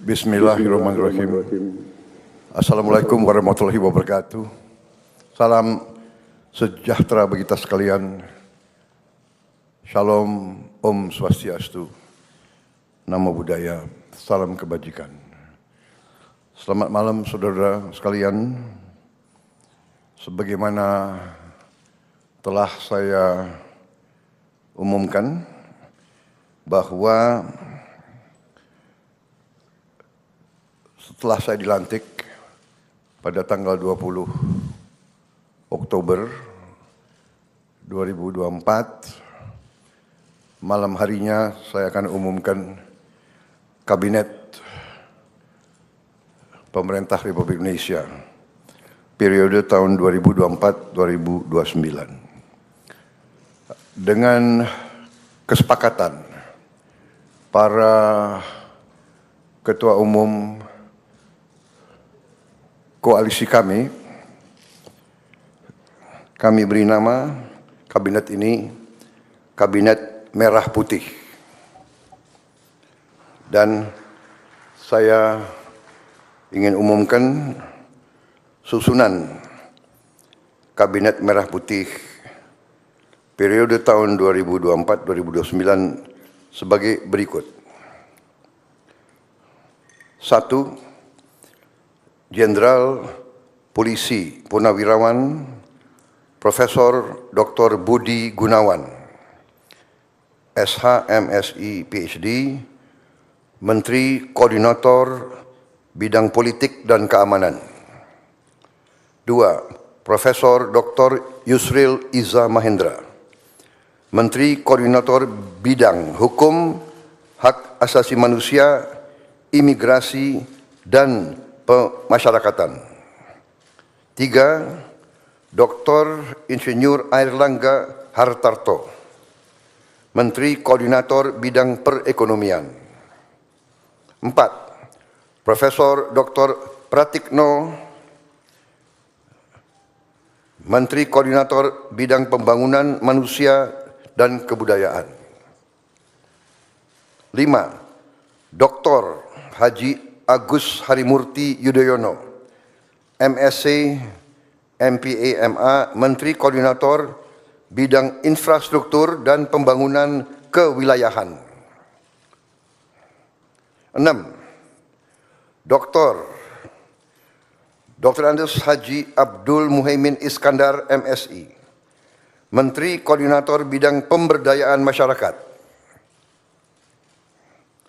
Bismillahirrahmanirrahim. Assalamualaikum warahmatullahi wabarakatuh. Salam sejahtera bagi kita sekalian. Shalom, Om Swastiastu, Namo Buddhaya, salam kebajikan. Selamat malam saudara sekalian. Sebagaimana telah saya umumkan bahwa setelah saya dilantik pada tanggal 20 Oktober 2024, malam harinya saya akan umumkan Kabinet Pemerintah Republik Indonesia periode tahun 2024-2029 dengan kesepakatan para ketua umum koalisi kami beri nama kabinet ini Kabinet Merah Putih. Dan saya ingin umumkan susunan Kabinet Merah Putih periode tahun 2024-2029 sebagai berikut. 1. Jenderal Polisi Purnawirawan Profesor Dr. Budi Gunawan, SH, MSI, PhD, Menteri Koordinator Bidang Politik dan Keamanan. 2. Profesor Dr. Yusril Iza Mahendra, Menteri Koordinator Bidang Hukum, Hak Asasi Manusia, Imigrasi, dan Pemasyarakatan. 3. Dr. Insinyur Airlangga Hartarto, Menteri Koordinator Bidang Perekonomian. 4. Profesor Dr. Pratikno, Menteri Koordinator Bidang Pembangunan Manusia dan Kebudayaan. 5. Dr. Haji Agus Harimurti Yudhoyono, MSc, MPA, MA, Menteri Koordinator Bidang Infrastruktur dan Pembangunan Kewilayahan. 6. Dr. Andes Haji Abdul Muhaimin Iskandar, MSI, Menteri Koordinator Bidang Pemberdayaan Masyarakat.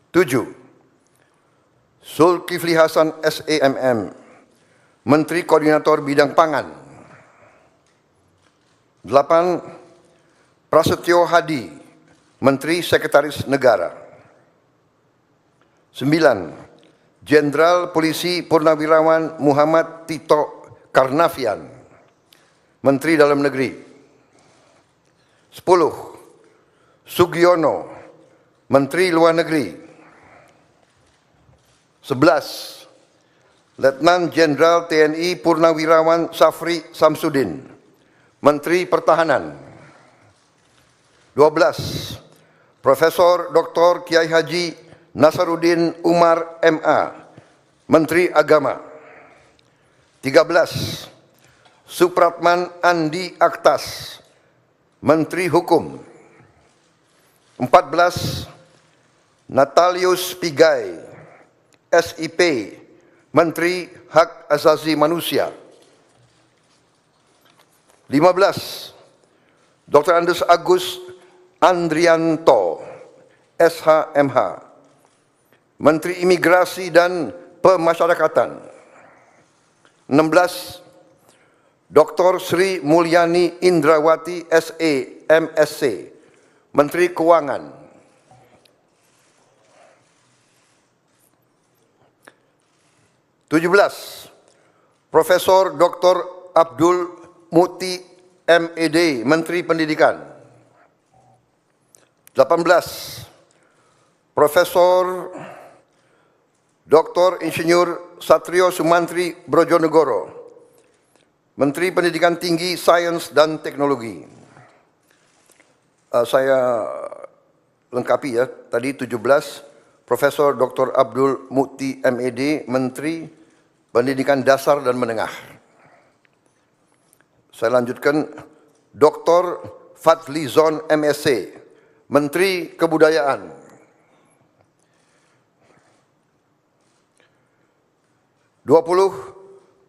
7. Zulkifli Hasan, SEMM, Menteri Koordinator Bidang Pangan. 8. Prasetyo Hadi, Menteri Sekretaris Negara. 9. Jenderal Polisi Purnawirawan Muhammad Tito Karnavian, Menteri Dalam Negeri. 10. Sugiono, Menteri Luar Negeri. 11. Letnan Jenderal TNI Purnawirawan Safri Samsudin, Menteri Pertahanan. 12. Profesor Dr. Kiai Haji Nasaruddin Umar MA, Menteri Agama. 13. Supratman Andi Aktas, Menteri Hukum. 14. Natalius Pigai, SIP, Menteri Hak Asasi Manusia. 15. Dr. Andes Agus Andrianto, SHMH, Menteri Imigrasi dan Pemasyarakatan. 16. Dr. Sri Mulyani Indrawati, SE, MSc, Menteri Keuangan. 17. Profesor Dr. Abdul Muti MED, Menteri Pendidikan. 18. Profesor Dr. Insinyur Satrio Sumantri Brojonegoro, Menteri Pendidikan Tinggi, Sains dan Teknologi. Saya lengkapi ya, tadi 17 Profesor Dr. Abdul Mukti MED, Menteri Pendidikan Dasar dan Menengah. Saya lanjutkan, Dr. Fadlizon MSc, Menteri Kebudayaan.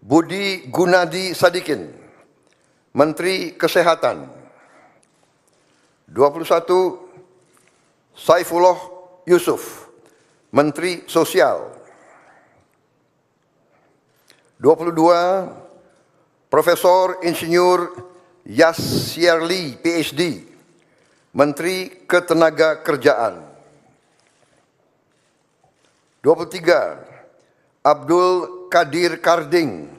Budi Gunadi Sadikin, Menteri Kesehatan. 21. Saifullah Yusuf, Menteri Sosial. 22. Profesor Insinyur Yasyarli, PhD, Menteri Ketenagakerjaan. 23. Abdul Qadir Karding,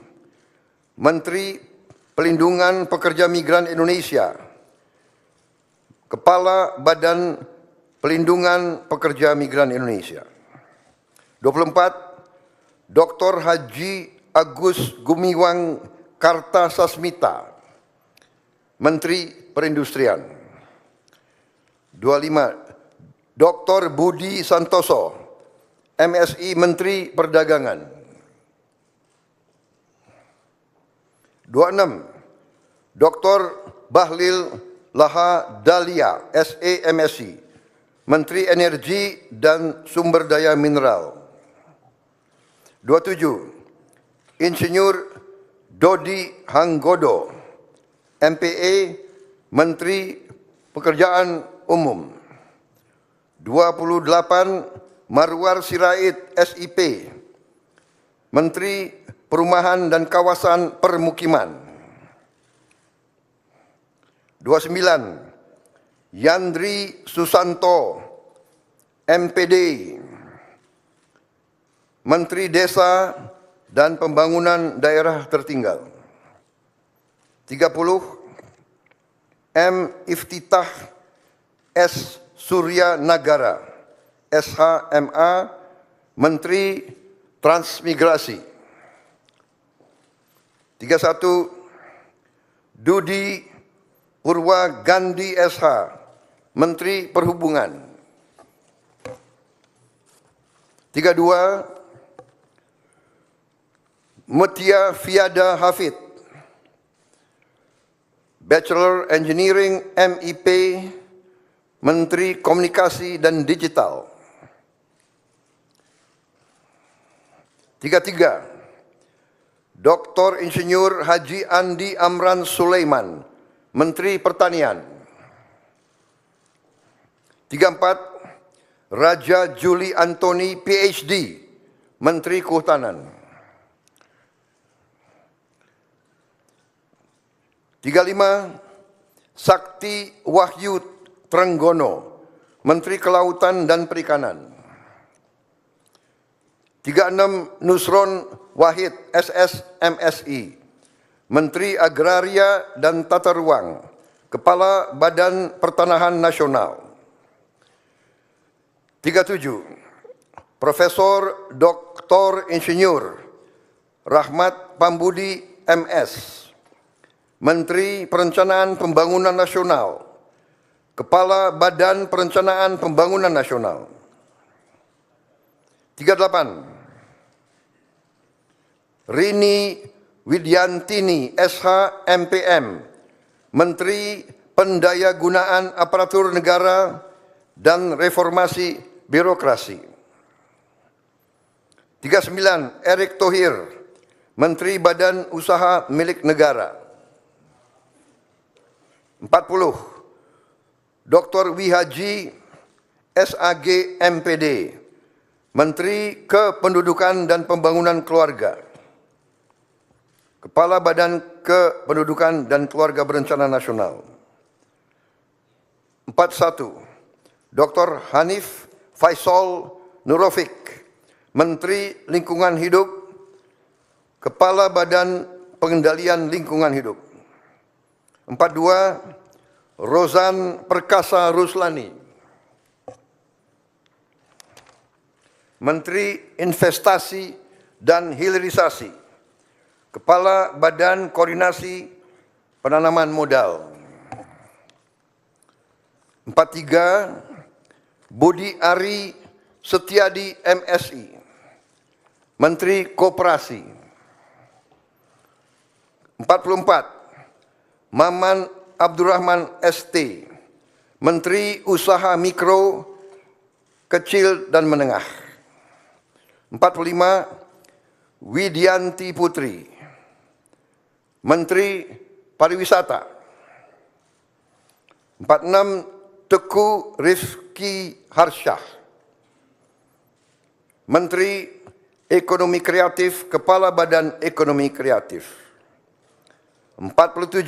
Menteri Pelindungan Pekerja Migran Indonesia, Kepala Badan Pelindungan Pekerja Migran Indonesia. 24. Dr. Haji Agus Gumiwang Kartasasmita, Menteri Perindustrian. 25. Dr. Budi Santoso, MSI, Menteri Perdagangan. 26. Dr. Bahlil Lahadalia, SE, MSI, Menteri Energi dan Sumber Daya Mineral. 27. Insinyur Dodi Hanggodo, MPE, Menteri Pekerjaan Umum. 28. Marwar Sirait, SIP, Menteri Perumahan dan Kawasan Permukiman. 29. Yandri Susanto, MPD, Menteri Desa dan Pembangunan Daerah Tertinggal. 30. M. Iftitah S. Surya Nagara, SHMA, Menteri Transmigrasi. 31. Dudi Purwa Gandhi SH, Menteri Perhubungan. 32. Mutia Fiada Hafid, Bachelor Engineering MIP, Menteri Komunikasi dan Digital. 33. Dr. Insinyur Haji Andi Amran Sulaiman, Menteri Pertanian. 34. Raja Juli Antoni, PhD, Menteri Kehutanan. 35. Sakti Wahyu Trenggono, Menteri Kelautan dan Perikanan. 36. Nusron Wahid, SS, MSI, Menteri Agraria dan Tata Ruang, Kepala Badan Pertanahan Nasional. 37. Profesor Dr. Insinyur Rahmat Pambudi, MS, Menteri Perencanaan Pembangunan Nasional, Kepala Badan Perencanaan Pembangunan Nasional. 38. Rini Widyantini, SH, MPM, Menteri Pendayagunaan Aparatur Negara dan Reformasi Birokrasi. 39. Erick Thohir, Menteri Badan Usaha Milik Negara. 40. Dr. Wihaji SAG, MPD, Menteri Kependudukan dan Pembangunan Keluarga, Kepala Badan Kependudukan dan Keluarga Berencana Nasional. 41. Dr. Hanif Faisal Nurofik, Menteri Lingkungan Hidup, Kepala Badan Pengendalian Lingkungan Hidup. 42. Rozan Perkasa Ruslani, Menteri Investasi dan Hilirisasi, Kepala Badan Koordinasi Penanaman Modal. 43. Budi Ari Setiadi MSI, Menteri Koperasi. 44, Maman Abdurrahman ST, Menteri Usaha Mikro, Kecil dan Menengah. 45, Widianti Putri, Menteri Pariwisata. 46, Teguh Rifki Harsyah, Menteri Ekonomi Kreatif, Kepala Badan Ekonomi Kreatif. 47,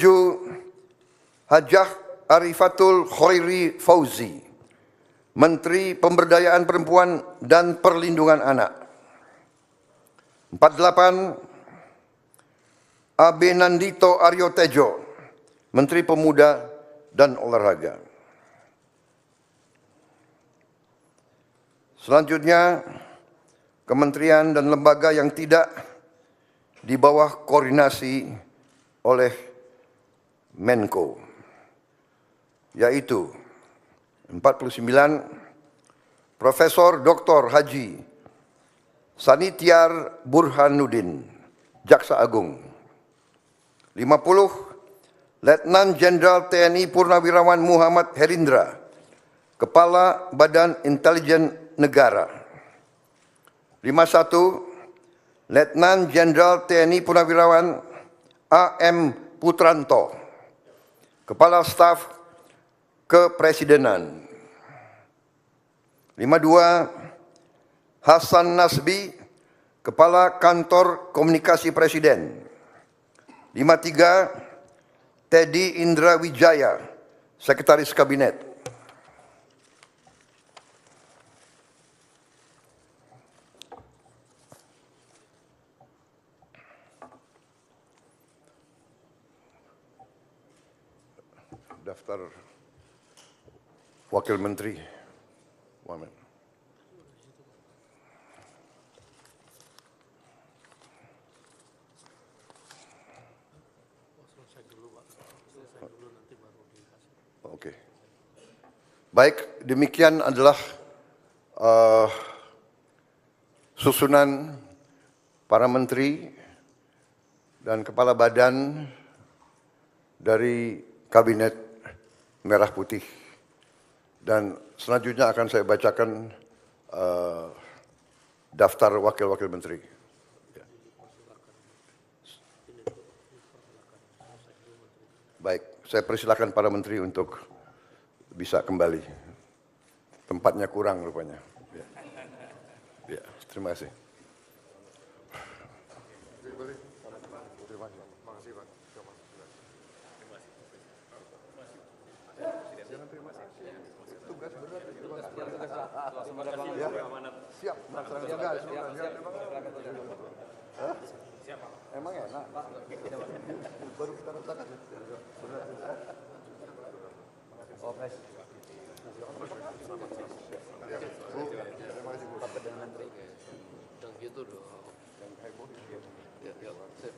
Hajah Arifatul Khairi Fauzi, Menteri Pemberdayaan Perempuan dan Perlindungan Anak. 48, Abe Nandito Aryo Tejo, Menteri Pemuda dan Olahraga. Selanjutnya, kementerian dan lembaga yang tidak di bawah koordinasi oleh Menko, yaitu 49, Profesor Dr. Haji Sanitiar Burhanuddin, Jaksa Agung. 50, Letnan Jenderal TNI Purnawirawan Muhammad Herindra, Kepala Badan Intelijen Negara. 51, Letnan Jenderal TNI Purnawirawan AM Putranto, Kepala Staf Kepresidenan. 52, Hasan Nasbi, Kepala Kantor Komunikasi Presiden. 53, Teddy Indra Wijaya, Sekretaris Kabinet. Daftar Wakil Menteri. Wamen. Oke. Baik, demikian adalah susunan para menteri dan kepala badan dari Kabinet Merah Putih. Dan selanjutnya akan saya bacakan daftar wakil-wakil menteri. Baik, saya persilakan para menteri untuk bisa kembali. Tempatnya kurang rupanya. Ya, terima kasih. Ya, siap, melaksanakan tugas. Siap. Emang enak. Baru kita rasakan. Oke. Terima kasih Bu. Perdana Menteri. Yang gitu dong. Yang heboh. Ya, sip.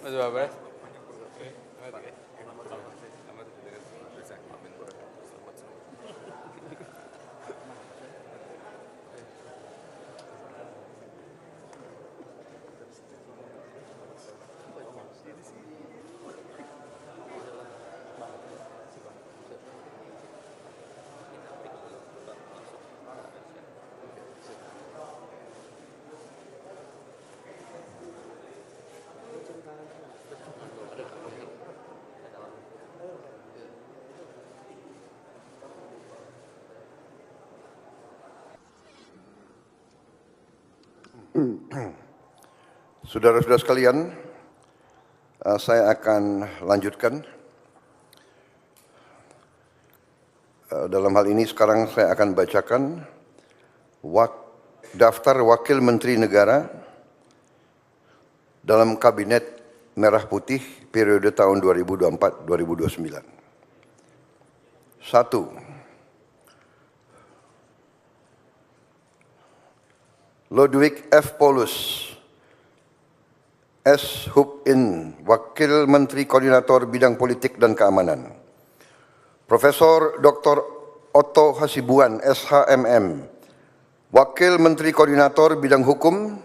Mas Bapak. Saudara-saudara sekalian, saya akan lanjutkan. Dalam hal ini sekarang saya akan bacakan daftar Wakil Menteri Negara dalam Kabinet Merah Putih periode tahun 2024-2029. 1. Ludwig F. Paulus, S. Hub In, Wakil Menteri Koordinator Bidang Politik dan Keamanan. Profesor Dr. Otto Hasibuan, SHMM, Wakil Menteri Koordinator Bidang Hukum,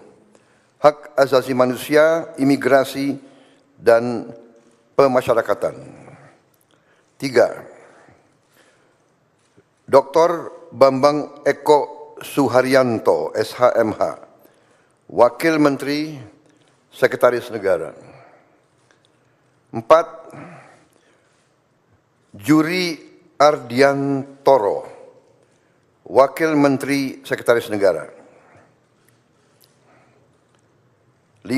Hak Asasi Manusia, Imigrasi, dan Pemasyarakatan. 3. Dr. Bambang Eko Suharyanto, SHMH, Wakil Menteri Sekretaris Negara. 4. Juri Ardiantoro, Wakil Menteri Sekretaris Negara. 5.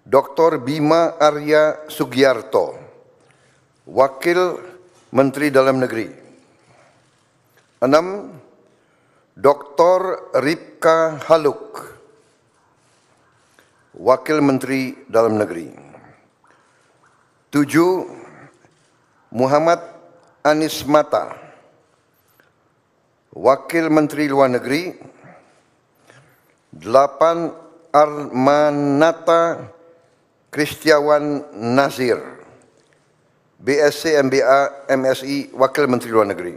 Dr. Bima Arya Sugiarto, Wakil Menteri Dalam Negeri. 6. Dr. Ripka Haluk, Wakil Menteri Dalam Negeri. 7. Muhammad Anies Mata, Wakil Menteri Luar Negeri. 8. Armanata Kristiawan Nazir, BSc MBA MSI, Wakil Menteri Luar Negeri.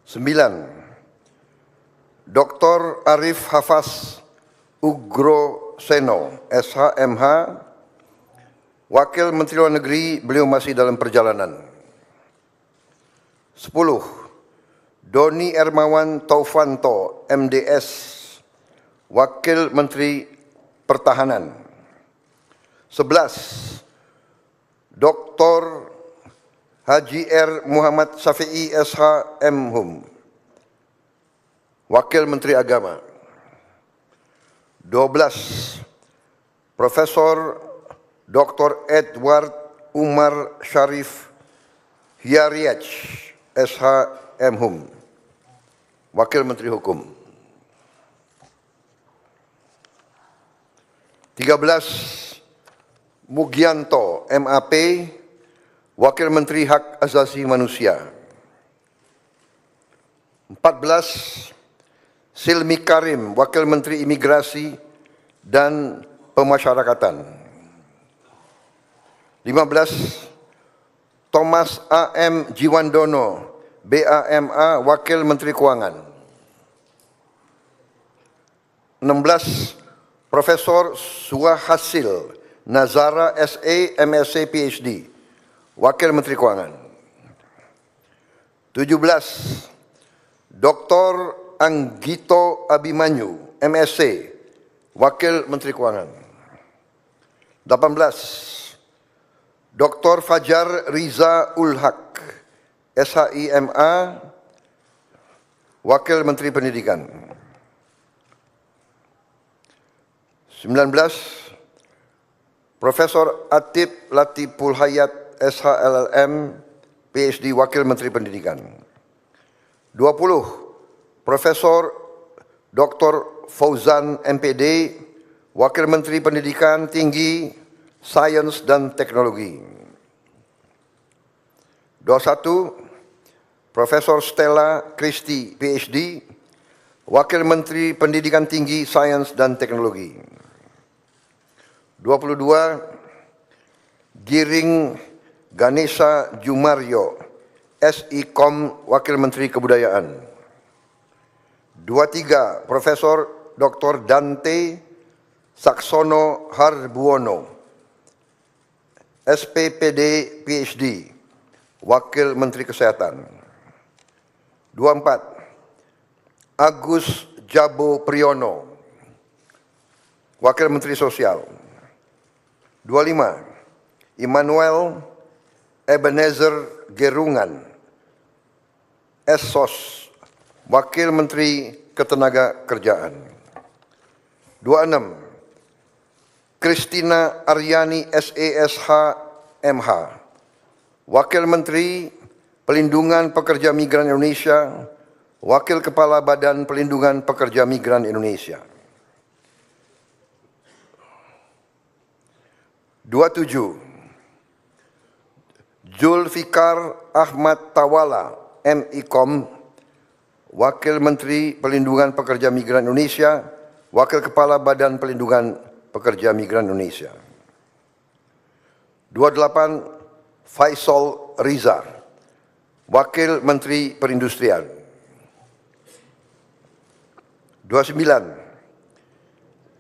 9. Dr. Arif Hafaz Ugroseno, SHMH, Wakil Menteri Luar Negeri, beliau masih dalam perjalanan. 10. Doni Ermawan Taufanto, MDS, Wakil Menteri Pertahanan. 11. Dr. Haji R. Muhammad Syafi'i, SHMHum, Wakil Menteri Agama. 12. Profesor Dr. Edward Umar Syarif Hiariach, SHMHum, Wakil Menteri Hukum. 13. Mugianto, MAP, Wakil Menteri Hak Asasi Manusia. 14. Silmi Karim, Wakil Menteri Imigrasi dan Pemasyarakatan. 15. Thomas A.M. Jiwandono, BAMA, Wakil Menteri Keuangan. 16. Profesor Suhasil Nazara, SE, MSc, PhD, Wakil Menteri Keuangan. 17. Dr. Anggito Abimanyu, MSc, Wakil Menteri Keuangan. 18. Dr. Fajar Riza Ulhaq, SHIMA, Wakil Menteri Pendidikan. 19. Profesor Atib Latiful Hayat, SHLLM, PhD, Wakil Menteri Pendidikan. 20. Profesor Dr. Fauzan, MPD, Wakil Menteri Pendidikan Tinggi, Sains dan Teknologi. 21. Profesor Stella Christie, PhD, Wakil Menteri Pendidikan Tinggi, Sains dan Teknologi. 22. Giring Ganesha Jumaryo, SIKOM, Wakil Menteri Kebudayaan. 23. Profesor Dr. Dante Saksono Harbuono, SPPD, PhD, Wakil Menteri Kesehatan. 24. Agus Jabo Priyono, Wakil Menteri Sosial. 25. Immanuel Ebenezer Gerungan, SSOS, Wakil Menteri Ketenagakerjaan. 26. Christina Aryani SESH MH, Wakil Menteri Pelindungan Pekerja Migran Indonesia, Wakil Kepala Badan Pelindungan Pekerja Migran Indonesia. 27. Zulfikar Ahmad Tawala MIKOM, Wakil Menteri Pelindungan Pekerja Migran Indonesia, Wakil Kepala Badan Pelindungan Pekerja Migran Indonesia. 28. Faisal Riza, Wakil Menteri Perindustrian. 29.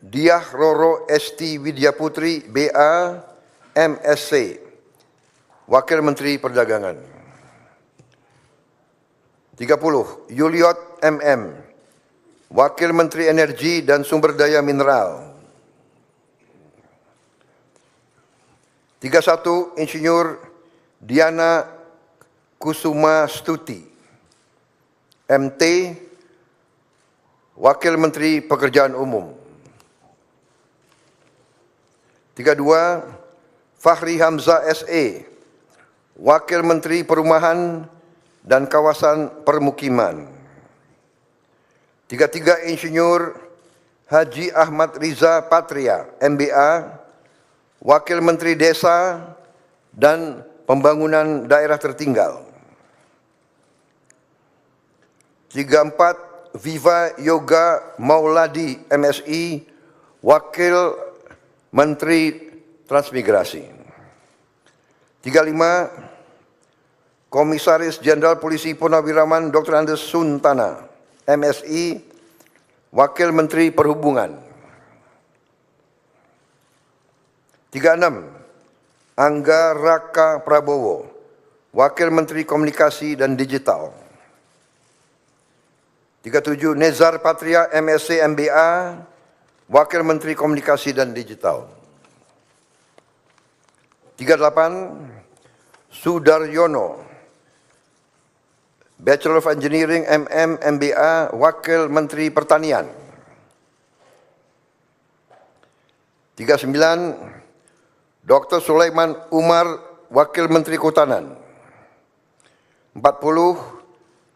Diah Roro Esti Widyaputri BA MSc, Wakil Menteri Perdagangan. 30. Yuliot MM, Wakil Menteri Energi dan Sumber Daya Mineral. 31. Insinyur Diana Kusuma Stuti, MT, Wakil Menteri Pekerjaan Umum. 32. Fahri Hamzah SE, Wakil Menteri Perumahan dan Kawasan Permukiman. 33. Insinyur Haji Ahmad Riza Patria, MBA, Wakil Menteri Desa dan Pembangunan Daerah Tertinggal. 34. Viva Yoga Mauladi MSI, Wakil Menteri Transmigrasi. 35. Komisaris Jenderal Polisi Purnawiraman Dr. Andes Suntana, MSI, Wakil Menteri Perhubungan. 36. Angga Raka Prabowo, Wakil Menteri Komunikasi dan Digital. 37. Nezar Patria MSc MBA, Wakil Menteri Komunikasi dan Digital. 38. Sudaryono, Bachelor of Engineering MM MBA, Wakil Menteri Pertanian. 39. Dr. Sulaiman Umar, Wakil Menteri Kehutanan. 40.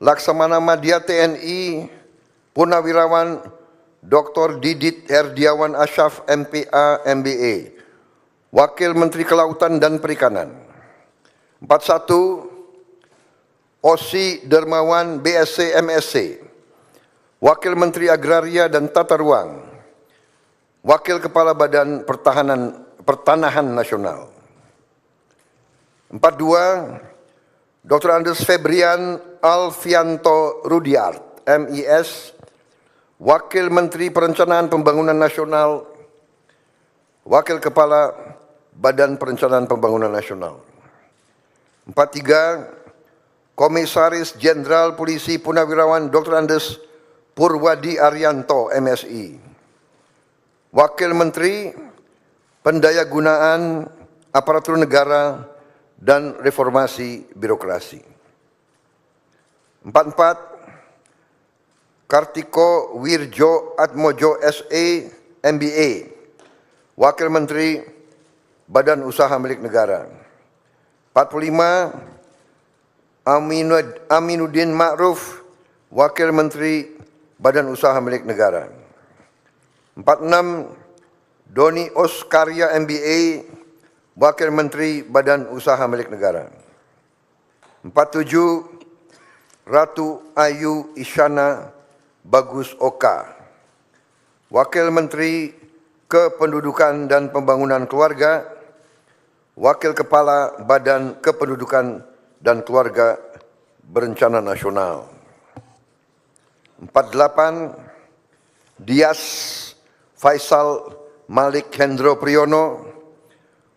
Laksamana Madya TNI, Purnawirawan Dr. Didit Herdiawan Asyaf MPA MBA, Wakil Menteri Kelautan dan Perikanan. 41. Osi Dermawan BSc MSc, Wakil Menteri Agraria dan Tata Ruang, Wakil Kepala Badan Pertanahan Nasional. 42. Dr. Andes Febrian Alfianto Rudiart, MIS, Wakil Menteri Perencanaan Pembangunan Nasional, Wakil Kepala Badan Perencanaan Pembangunan Nasional. 43. Komisaris Jenderal Polisi Purnawirawan Dr. Andes Purwadi Arianto, MSI, Wakil Menteri Pendayagunaan Aparatur Negara dan Reformasi Birokrasi. 44. Kartiko Wirjo Atmojo SE MBA, Wakil Menteri Badan Usaha Milik Negara. 45. Aminuddin Ma'ruf, Wakil Menteri Badan Usaha Milik Negara. 46. Doni Oskarya MBA, Wakil Menteri Badan Usaha Milik Negara. 47. Ratu Ayu Isyana Bagus Oka, Wakil Menteri Kependudukan dan Pembangunan Keluarga, Wakil Kepala Badan Kependudukan dan Keluarga Berencana Nasional. 48. Dias Faisal Malik Hendro Priyono,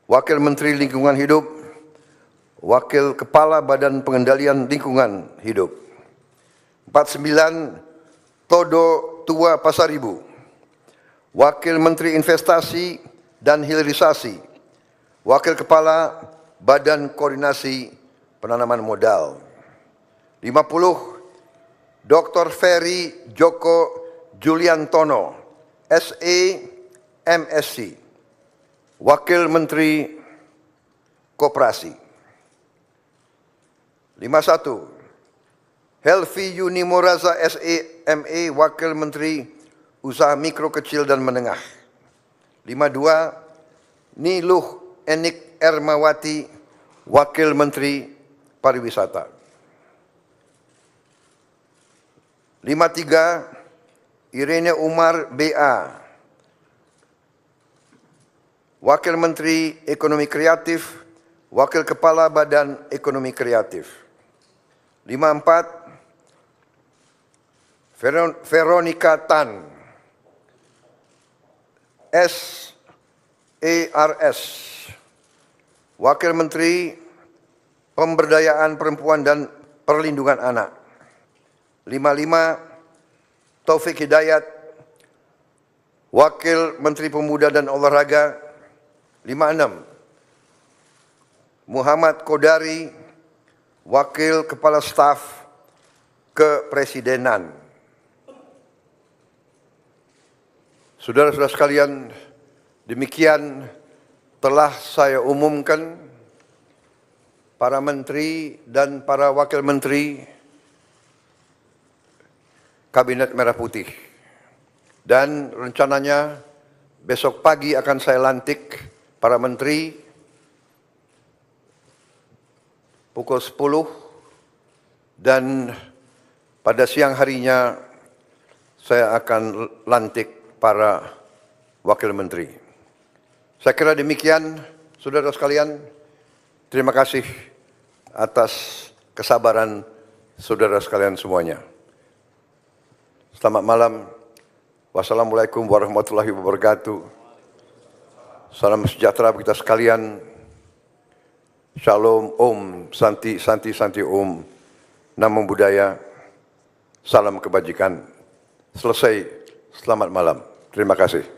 Wakil Menteri Lingkungan Hidup, Wakil Kepala Badan Pengendalian Lingkungan Hidup. 49. Todo Tua Pasaribu, Wakil Menteri Investasi dan Hilirisasi, Wakil Kepala Badan Koordinasi Penanaman Modal. 50. Dr. Ferry Joko Juliantono, SE, MSc, Wakil Menteri Koperasi. 51. Helvi Yuni Moraza, SE, MA, Wakil Menteri Usaha Mikro, Kecil dan Menengah. 52. Niluh Enik Ermawati, Wakil Menteri Pariwisata. 53. Irene Umar, BA, Wakil Menteri Ekonomi Kreatif, Wakil Kepala Badan Ekonomi Kreatif. 54. Veronica Tan, SERS, Wakil Menteri Pemberdayaan Perempuan dan Perlindungan Anak. 55. Taufik Hidayat, Wakil Menteri Pemuda dan Olahraga. 56. Muhammad Kodari, Wakil Kepala Staf Kepresidenan. Saudara-saudara sekalian, demikian telah saya umumkan para menteri dan para wakil menteri Kabinet Merah Putih. Dan rencananya besok pagi akan saya lantik para menteri pukul 10 dan pada siang harinya saya akan lantik para wakil menteri. Saya kira demikian, saudara sekalian. Terima kasih atas kesabaran saudara sekalian semuanya. Selamat malam. Wassalamualaikum warahmatullahi wabarakatuh. Salam sejahtera bagi kita sekalian. Shalom, Om, Santi, Santi, Santi, Om. Namo Buddhaya. Salam kebajikan. Selesai. Selamat malam. Terima kasih.